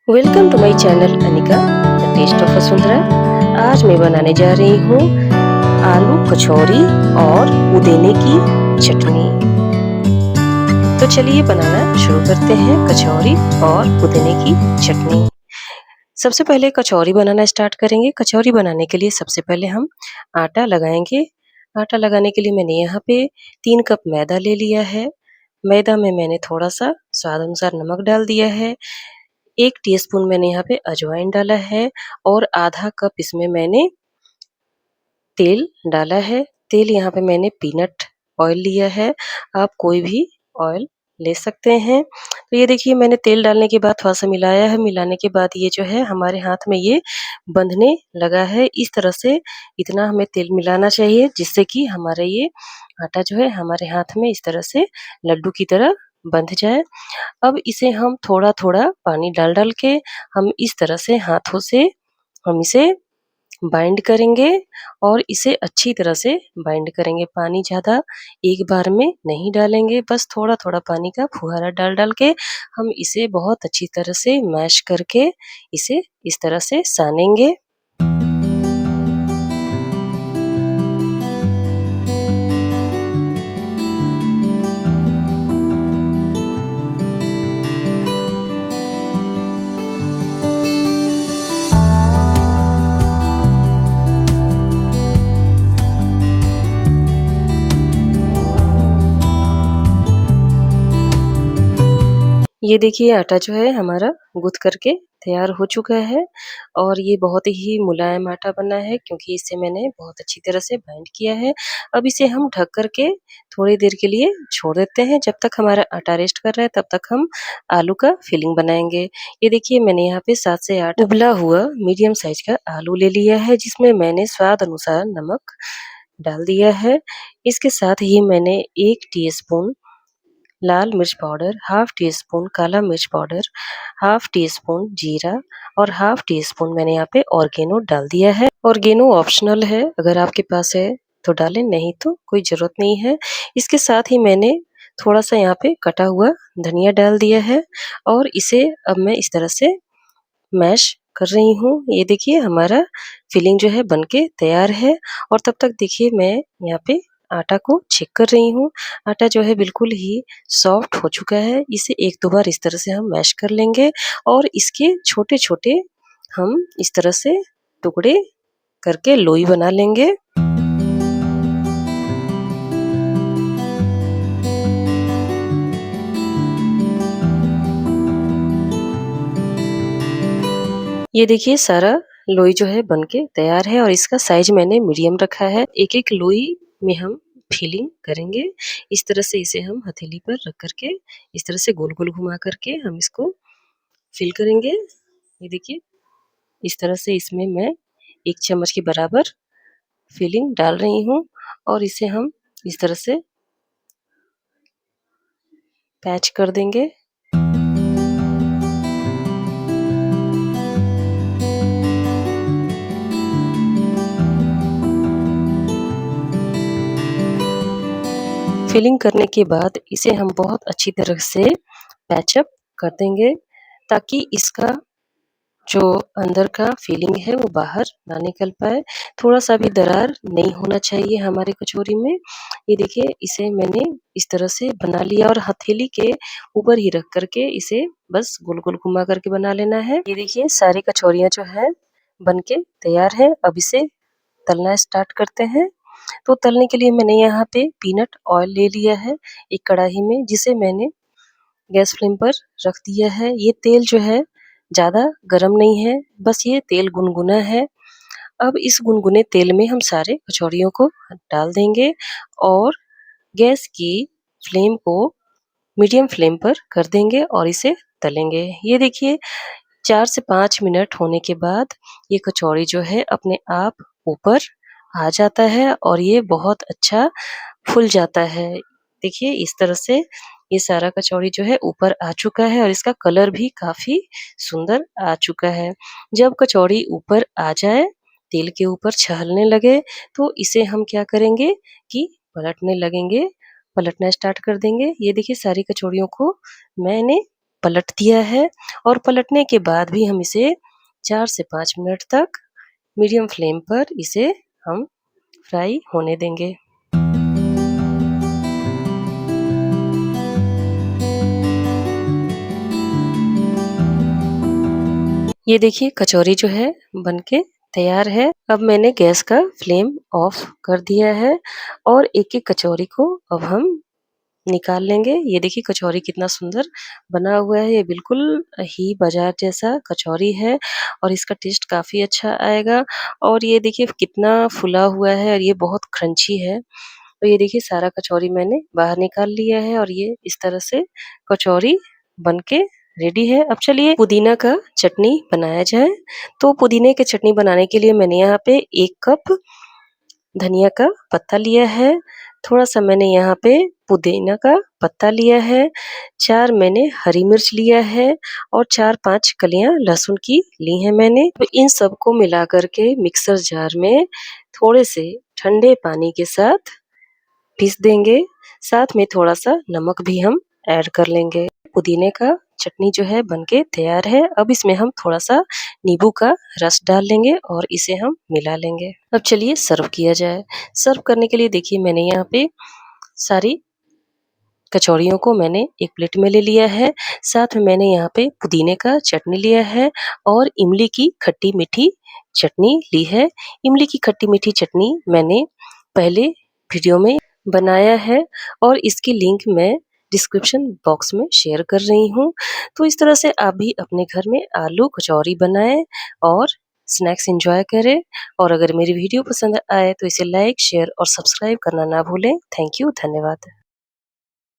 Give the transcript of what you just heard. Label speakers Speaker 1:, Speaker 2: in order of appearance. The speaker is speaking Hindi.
Speaker 1: Welcome to my channel Anika the taste of Vasundhara. आज मैं बनाने जा रही हूँ आलू कचौरी और पुदीने की चटनी। तो चलिए बनाना शुरू करते हैं कचौरी और पुदीने की चटनी। सबसे पहले कचौरी बनाना स्टार्ट करेंगे। कचौरी बनाने के लिए सबसे पहले हम आटा लगाएंगे। आटा लगाने के लिए मैंने यहाँ पे 3 कप मैदा ले लिया है। मैदा में मैंने थोड़ा सा स्वाद अनुसार नमक डाल दिया है। 1 टीस्पून मैंने यहाँ पे अजवाइन डाला है और आधा कप इसमें मैंने तेल डाला है। तेल यहाँ पे मैंने पीनट ऑयल लिया है, आप कोई भी ऑयल ले सकते हैं। तो ये देखिए मैंने तेल डालने के बाद थोड़ा-सा मिलाया है, मिलाने के बाद ये जो है हमारे हाथ में ये बंधने लगा है। इस तरह से इतना हमें तेल मिलाना चाहिए जिससे कि हमारा ये आटा जो है हमारे हाथ में इस तरह से लड्डू की तरह बंध जाए। अब इसे हम थोड़ा-थोड़ा पानी डाल-डाल के हम इस तरह से हाथों से हम इसे बाइंड करेंगे और इसे अच्छी तरह से बाइंड करेंगे। पानी ज़्यादा एक बार में नहीं डालेंगे, बस थोड़ा-थोड़ा पानी का फुहारा डाल-डाल के हम इसे बहुत अच्छी तरह से मैश करके इसे इस तरह से सानेंगे। ये देखिए आटा जो है हमारा गूँथ करके तैयार हो चुका है और ये बहुत ही मुलायम आटा बना है क्योंकि इसे मैंने बहुत अच्छी तरह से बाइंड किया है। अब इसे हम ढक कर के थोड़ी देर के लिए छोड़ देते हैं। जब तक हमारा आटा रेस्ट कर रहा है तब तक हम आलू का फिलिंग बनाएँगे। ये देखिए मैंने यहाँ पे 7 से 8 उबला हुआ मीडियम साइज़ का आलू ले लिया है जिसमें मैंने स्वाद अनुसार नमक डाल दिया है। इसके साथ ही मैंने 1 टीस्पून लाल मिर्च पाउडर, हाफ टी स्पून काला मिर्च पाउडर, हाफ टी स्पून जीरा और हाफ टी स्पून मैंने यहाँ पे ऑर्गेनो डाल दिया है। ऑर्गेनो ऑप्शनल है, अगर आपके पास है तो डालें, नहीं तो कोई ज़रूरत नहीं है। इसके साथ ही मैंने थोड़ा-सा यहाँ पे कटा हुआ धनिया डाल दिया है और इसे अब मैं इस तरह से मैश कर रही हूँ। ये देखिए हमारा फिलिंग जो है बनके तैयार है और तब तक देखिए मैं यहाँ पे आटा को चेक कर रही हूँ। आटा जो है बिल्कुल ही सॉफ्ट हो चुका है। इसे 1-2 बार इस तरह से हम मैश कर लेंगे और इसके छोटे-छोटे हम इस तरह से टुकड़े करके लोई बना लेंगे। ये देखिए सारा लोई जो है बनके तैयार है और इसका साइज मैंने मीडियम रखा है। एक-एक लोई में हम फिलिंग करेंगे। इस तरह से इसे हम हथेली पर रख कर के इस तरह से गोल-गोल घुमा कर के हम इसको फिल करेंगे। ये देखिए इस तरह से इसमें मैं 1 चम्मच के बराबर फिलिंग डाल रही हूँ और इसे हम इस तरह से पैच कर देंगे। फिलिंग करने के बाद इसे हम बहुत अच्छी तरह से पैचअप कर देंगे ताकि इसका जो अंदर का फीलिंग है वो बाहर ना निकल पाए। थोड़ा-सा भी दरार नहीं होना चाहिए हमारे कचौरी में। ये देखिए इसे मैंने इस तरह से बना लिया और हथेली के ऊपर ही रख कर के इसे बस गोल-गोल घुमा करके बना लेना है। ये देखिए सारी कचौरियाँ जो हैं बनके तैयार है। अब इसे तलना स्टार्ट करते हैं। तो तलने के लिए मैंने यहाँ पे पीनट ऑयल ले लिया है एक कढ़ाई में, जिसे मैंने गैस फ्लेम पर रख दिया है। ये तेल जो है ज़्यादा गरम नहीं है, बस ये तेल गुनगुना है। अब इस गुनगुने तेल में हम सारे कचौड़ियों को डाल देंगे और गैस की फ्लेम को मीडियम फ्लेम पर कर देंगे और इसे तलेंगे। ये देखिए 4 से 5 मिनट होने के बाद ये कचौड़ी जो है अपने आप ऊपर आ जाता है और ये बहुत अच्छा फूल जाता है। देखिए इस तरह से ये सारा कचौड़ी जो है ऊपर आ चुका है और इसका कलर भी काफ़ी सुंदर आ चुका है। जब कचौड़ी ऊपर आ जाए, तेल के ऊपर छलने लगे, तो इसे हम क्या करेंगे कि पलटने लगेंगे, पलटना स्टार्ट कर देंगे। ये देखिए सारी कचौड़ियों को मैंने पलट दिया है और पलटने के बाद भी हम इसे 4 से 5 मिनट तक मीडियम फ्लेम पर इसे हम फ्राई होने देंगे। ये देखिए कचौरी जो है बनके तैयार है। अब मैंने गैस का फ्लेम ऑफ कर दिया है और एक-एक कचौरी को अब हम निकाल लेंगे। ये देखिए कचौरी कितना सुंदर बना हुआ है। ये बिल्कुल ही बाजार जैसा कचौरी है और इसका टेस्ट काफ़ी अच्छा आएगा और ये देखिए कितना फूला हुआ है और ये बहुत क्रंची है। तो ये देखिए सारा कचौरी मैंने बाहर निकाल लिया है और ये इस तरह से कचौरी बनके रेडी है। अब चलिए पुदीना का चटनी बनाया जाए। तो पुदीने की चटनी बनाने के लिए मैंने यहाँ पे 1 कप धनिया का पत्ता लिया है, थोड़ा-सा मैंने यहाँ पे पुदीना का पत्ता लिया है, 4 मैंने हरी मिर्च लिया है और 4-5 कलियाँ लहसुन की ली हैं मैंने। तो इन सबको मिला कर के मिक्सर जार में थोड़े से ठंडे पानी के साथ पीस देंगे, साथ में थोड़ा-सा नमक भी हम ऐड कर लेंगे। पुदीने का चटनी जो है बनके तैयार है। अब इसमें हम थोड़ा-सा नींबू का रस डाल लेंगे और इसे हम मिला लेंगे। अब चलिए सर्व किया जाए। सर्व करने के लिए देखिए मैंने यहाँ पे सारी कचौड़ियों को मैंने एक प्लेट में ले लिया है। साथ में मैंने यहाँ पे पुदीने का चटनी लिया है और इमली की खट्टी-मीठी चटनी ली है। इमली की खट्टी-मीठी चटनी मैंने पहले वीडियो में बनाया है और इसकी लिंक मैं डिस्क्रिप्शन बॉक्स में शेयर कर रही हूँ। तो इस तरह से आप भी अपने घर में आलू कचौरी बनाएँ और स्नैक्स एन्जॉय करें और अगर मेरी वीडियो पसंद आए तो इसे लाइक, शेयर और सब्सक्राइब करना ना भूलें। थैंक यू, धन्यवाद।